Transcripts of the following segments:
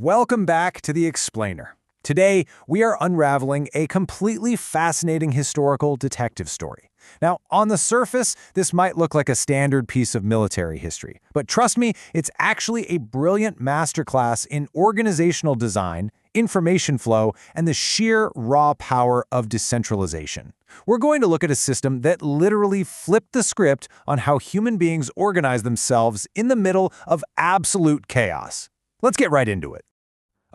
Welcome back to The Explainer. Today, we are unraveling a completely fascinating historical detective story. Now, on the surface, this might look like a standard piece of military history, but trust me, it's actually a brilliant masterclass in organizational design, information flow, and the sheer raw power of decentralization. We're going to look at a system that literally flipped the script on how human beings organize themselves in the middle of absolute chaos. Let's get right into it.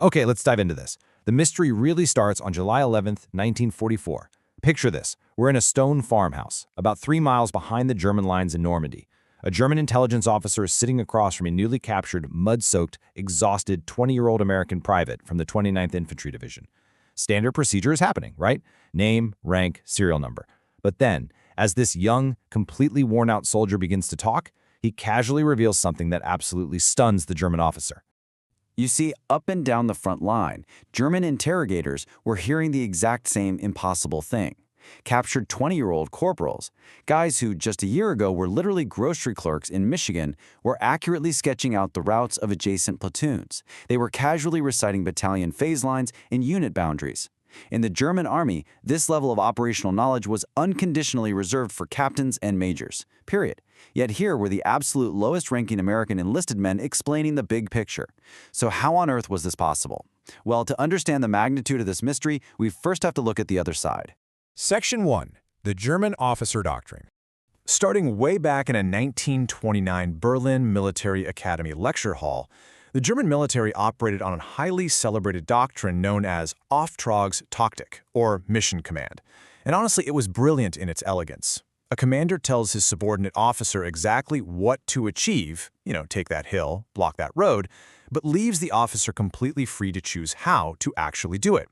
Okay, let's dive into this. The mystery really starts on July 11th, 1944. Picture this. We're in a stone farmhouse, about 3 miles behind the German lines in Normandy. A German intelligence officer is sitting across from a newly captured, mud-soaked, exhausted 20-year-old American private from the 29th Infantry Division. Standard procedure is happening, right? Name, rank, serial number. But then, as this young, completely worn-out soldier begins to talk, he casually reveals something that absolutely stuns the German officer. You see, up and down the front line, German interrogators were hearing the exact same impossible thing. Captured 20-year-old corporals, guys who just a year ago were literally grocery clerks in Michigan, were accurately sketching out the routes of adjacent platoons. They were casually reciting battalion phase lines and unit boundaries. In the German army, this level of operational knowledge was unconditionally reserved for captains and majors, period. Yet here were the absolute lowest-ranking American enlisted men explaining the big picture. So how on earth was this possible? Well, to understand the magnitude of this mystery, we first have to look at the other side. Section 1. The German Officer Doctrine. Starting way back in a 1929 Berlin Military Academy lecture hall, the German military operated on a highly celebrated doctrine known as Auftragstaktik, or mission command. And honestly, it was brilliant in its elegance. A commander tells his subordinate officer exactly what to achieve, take that hill, block that road, but leaves the officer completely free to choose how to actually do it.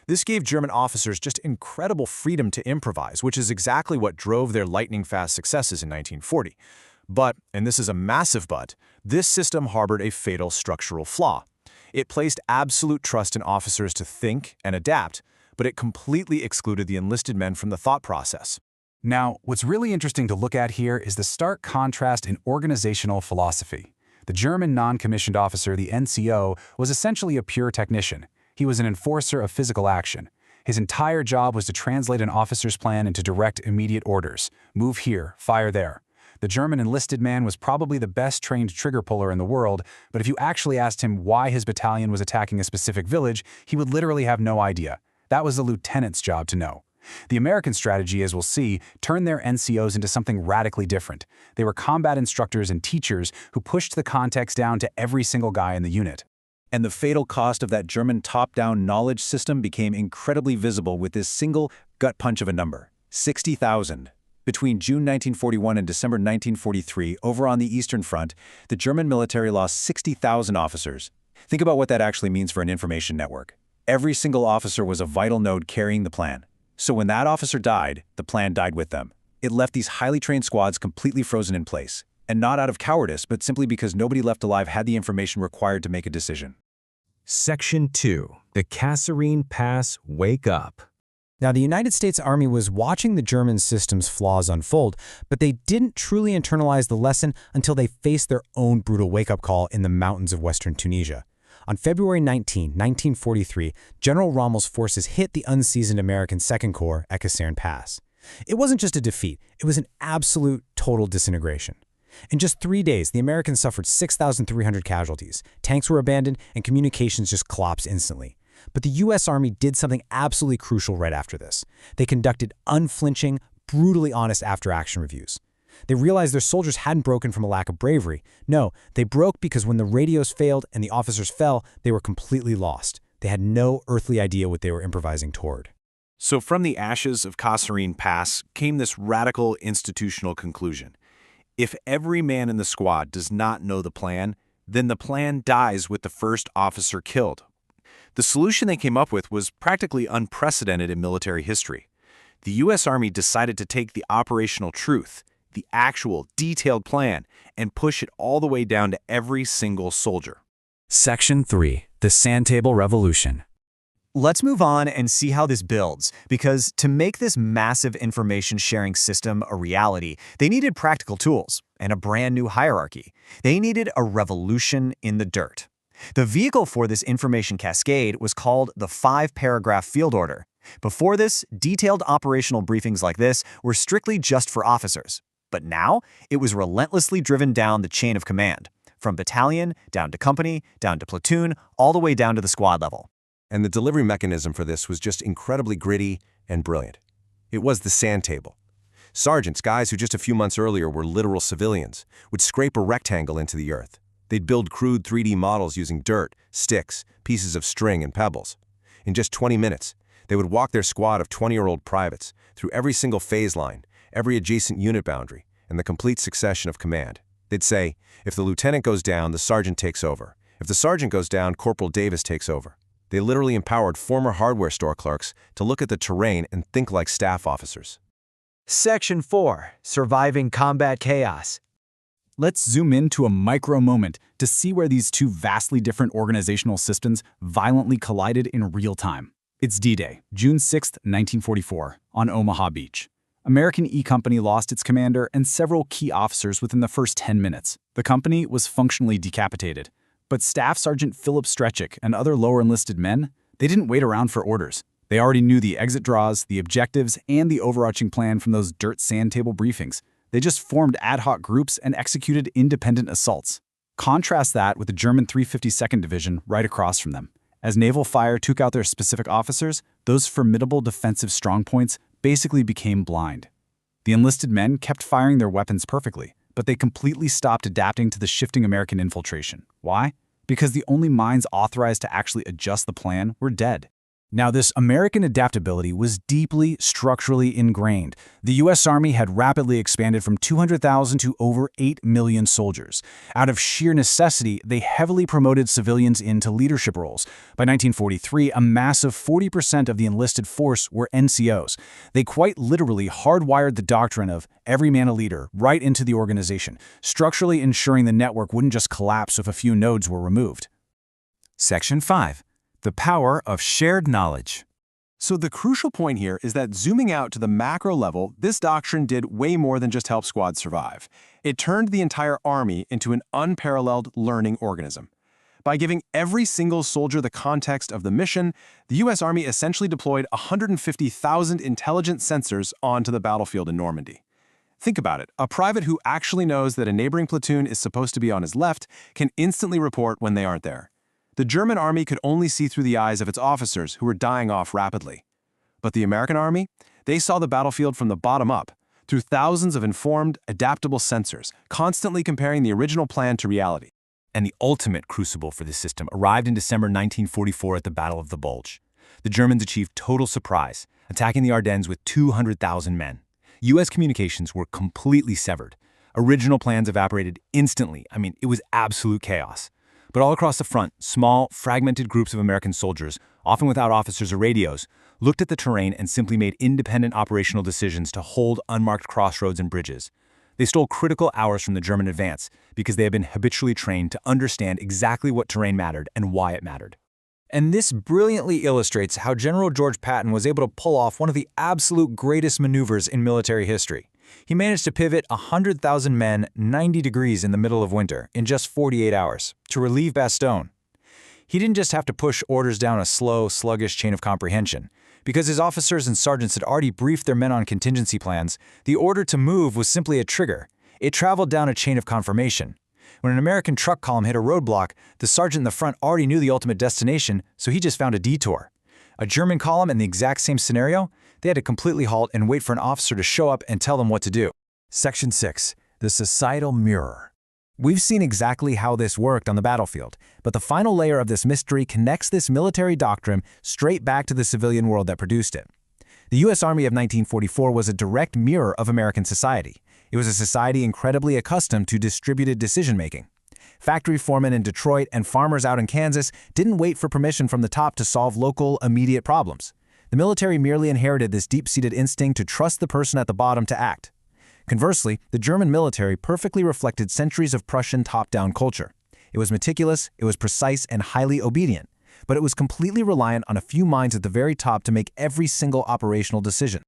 This gave German officers just incredible freedom to improvise, which is exactly what drove their lightning-fast successes in 1940. But, and this is a massive but, this system harbored a fatal structural flaw. It placed absolute trust in officers to think and adapt, but it completely excluded the enlisted men from the thought process. Now, what's really interesting to look at here is the stark contrast in organizational philosophy. The German non-commissioned officer, the NCO, was essentially a pure technician. He was an enforcer of physical action. His entire job was to translate an officer's plan into direct, immediate orders. Move here, fire there. The German enlisted man was probably the best trained trigger puller in the world, but if you actually asked him why his battalion was attacking a specific village, he would literally have no idea. That was the lieutenant's job to know. The American strategy, as we'll see, turned their NCOs into something radically different. They were combat instructors and teachers who pushed the context down to every single guy in the unit. And the fatal cost of that German top-down knowledge system became incredibly visible with this single gut punch of a number: 60,000. Between June 1941 and December 1943, over on the Eastern Front, the German military lost 60,000 officers. Think about what that actually means for an information network. Every single officer was a vital node carrying the plan. So when that officer died, the plan died with them. It left these highly trained squads completely frozen in place. And not out of cowardice, but simply because nobody left alive had the information required to make a decision. Section 2. The Kasserine Pass Wake Up. Now, the United States Army was watching the German system's flaws unfold, but they didn't truly internalize the lesson until they faced their own brutal wake-up call in the mountains of western Tunisia. On February 19, 1943, General Rommel's forces hit the unseasoned American Second Corps at Kasserine Pass. It wasn't just a defeat, it was an absolute, total disintegration. In just 3 days, the Americans suffered 6,300 casualties, tanks were abandoned, and communications just collapsed instantly. But the U.S. Army did something absolutely crucial right after this. They conducted unflinching, brutally honest after-action reviews. They realized their soldiers hadn't broken from a lack of bravery. No, they broke because when the radios failed and the officers fell, they were completely lost. They had no earthly idea what they were improvising toward. So from the ashes of Kasserine Pass came this radical institutional conclusion. If every man in the squad does not know the plan, then the plan dies with the first officer killed. The solution they came up with was practically unprecedented in military history. The U.S. Army decided to take the operational truth, the actual, detailed plan, and push it all the way down to every single soldier. Section 3. The Sandtable Revolution. Let's move on and see how this builds, because to make this massive information sharing system a reality, they needed practical tools and a brand new hierarchy. They needed a revolution in the dirt. The vehicle for this information cascade was called the 5-paragraph field order. Before this, detailed operational briefings like this were strictly just for officers. But now, it was relentlessly driven down the chain of command, from battalion, down to company, down to platoon, all the way down to the squad level. And the delivery mechanism for this was just incredibly gritty and brilliant. It was the sand table. Sergeants, guys who just a few months earlier were literal civilians, would scrape a rectangle into the earth. They'd build crude 3D models using dirt, sticks, pieces of string, and pebbles. In just 20 minutes, they would walk their squad of 20-year-old privates through every single phase line, every adjacent unit boundary, and the complete succession of command. They'd say, if the lieutenant goes down, the sergeant takes over. If the sergeant goes down, Corporal Davis takes over. They literally empowered former hardware store clerks to look at the terrain and think like staff officers. Section 4. Surviving Combat Chaos. Let's zoom into a micro moment to see where these two vastly different organizational systems violently collided in real time. It's D-Day, June 6, 1944, on Omaha Beach. American E Company lost its commander and several key officers within the first 10 minutes. The company was functionally decapitated. But Staff Sergeant Philip Strechik and other lower enlisted men, they didn't wait around for orders. They already knew the exit draws, the objectives, and the overarching plan from those dirt sand table briefings. They just formed ad hoc groups and executed independent assaults. Contrast that with the German 352nd Division right across from them. As naval fire took out their specific officers, those formidable defensive strongpoints basically became blind. The enlisted men kept firing their weapons perfectly, but they completely stopped adapting to the shifting American infiltration. Why? Because the only minds authorized to actually adjust the plan were dead. Now, this American adaptability was deeply structurally ingrained. The U.S. Army had rapidly expanded from 200,000 to over 8 million soldiers. Out of sheer necessity, they heavily promoted civilians into leadership roles. By 1943, a massive 40% of the enlisted force were NCOs. They quite literally hardwired the doctrine of every man a leader right into the organization, structurally ensuring the network wouldn't just collapse if a few nodes were removed. Section 5. The power of shared knowledge. So the crucial point here is that zooming out to the macro level, this doctrine did way more than just help squads survive. It turned the entire army into an unparalleled learning organism. By giving every single soldier the context of the mission, the U.S. Army essentially deployed 150,000 intelligent sensors onto the battlefield in Normandy. Think about it. A private who actually knows that a neighboring platoon is supposed to be on his left can instantly report when they aren't there. The German army could only see through the eyes of its officers who were dying off rapidly. But the American army, they saw the battlefield from the bottom up, through thousands of informed, adaptable sensors, constantly comparing the original plan to reality. And the ultimate crucible for this system arrived in December 1944 at the Battle of the Bulge. The Germans achieved total surprise, attacking the Ardennes with 200,000 men. U.S. communications were completely severed. Original plans evaporated instantly. It was absolute chaos. But all across the front, small, fragmented groups of American soldiers, often without officers or radios, looked at the terrain and simply made independent operational decisions to hold unmarked crossroads and bridges. They stole critical hours from the German advance because they had been habitually trained to understand exactly what terrain mattered and why it mattered. And this brilliantly illustrates how General George Patton was able to pull off one of the absolute greatest maneuvers in military history. He managed to pivot 100,000 men 90 degrees in the middle of winter in just 48 hours to relieve Bastogne. He didn't just have to push orders down a slow, sluggish chain of comprehension. Because his officers and sergeants had already briefed their men on contingency plans, the order to move was simply a trigger. It traveled down a chain of confirmation. When an American truck column hit a roadblock, the sergeant in the front already knew the ultimate destination, so he just found a detour. A German column in the exact same scenario, they had to completely halt and wait for an officer to show up and tell them what to do. Section 6. The societal mirror. We've seen exactly how this worked on the battlefield, but the final layer of this mystery connects this military doctrine straight back to the civilian world that produced it. The U.S. Army of 1944 was a direct mirror of American society. It was a society incredibly accustomed to distributed decision-making. Factory foremen in Detroit and farmers out in Kansas didn't wait for permission from the top to solve local, immediate problems. The military merely inherited this deep-seated instinct to trust the person at the bottom to act. Conversely, the German military perfectly reflected centuries of Prussian top-down culture. It was meticulous, it was precise, and highly obedient, but it was completely reliant on a few minds at the very top to make every single operational decision.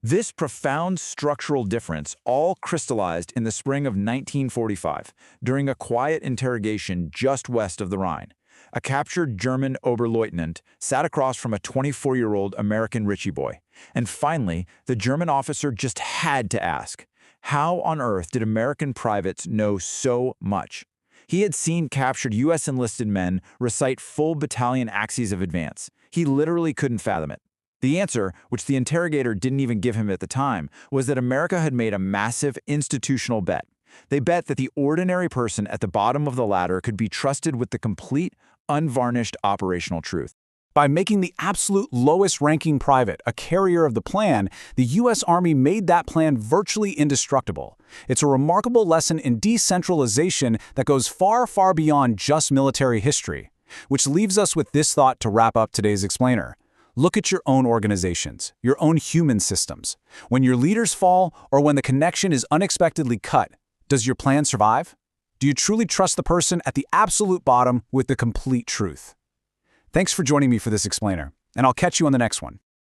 This profound structural difference all crystallized in the spring of 1945 during a quiet interrogation just west of the Rhine. A captured German Oberleutnant sat across from a 24-year-old American Ritchie boy. And finally, the German officer just had to ask, how on earth did American privates know so much? He had seen captured U.S. enlisted men recite full battalion axes of advance. He literally couldn't fathom it. The answer, which the interrogator didn't even give him at the time, was that America had made a massive institutional bet. They bet that the ordinary person at the bottom of the ladder could be trusted with the complete, unvarnished operational truth. By making the absolute lowest-ranking private a carrier of the plan, the U.S. Army made that plan virtually indestructible. It's a remarkable lesson in decentralization that goes far, far beyond just military history. Which leaves us with this thought to wrap up today's explainer. Look at your own organizations, your own human systems. When your leaders fall, or when the connection is unexpectedly cut, does your plan survive? Do you truly trust the person at the absolute bottom with the complete truth? Thanks for joining me for this explainer, and I'll catch you on the next one.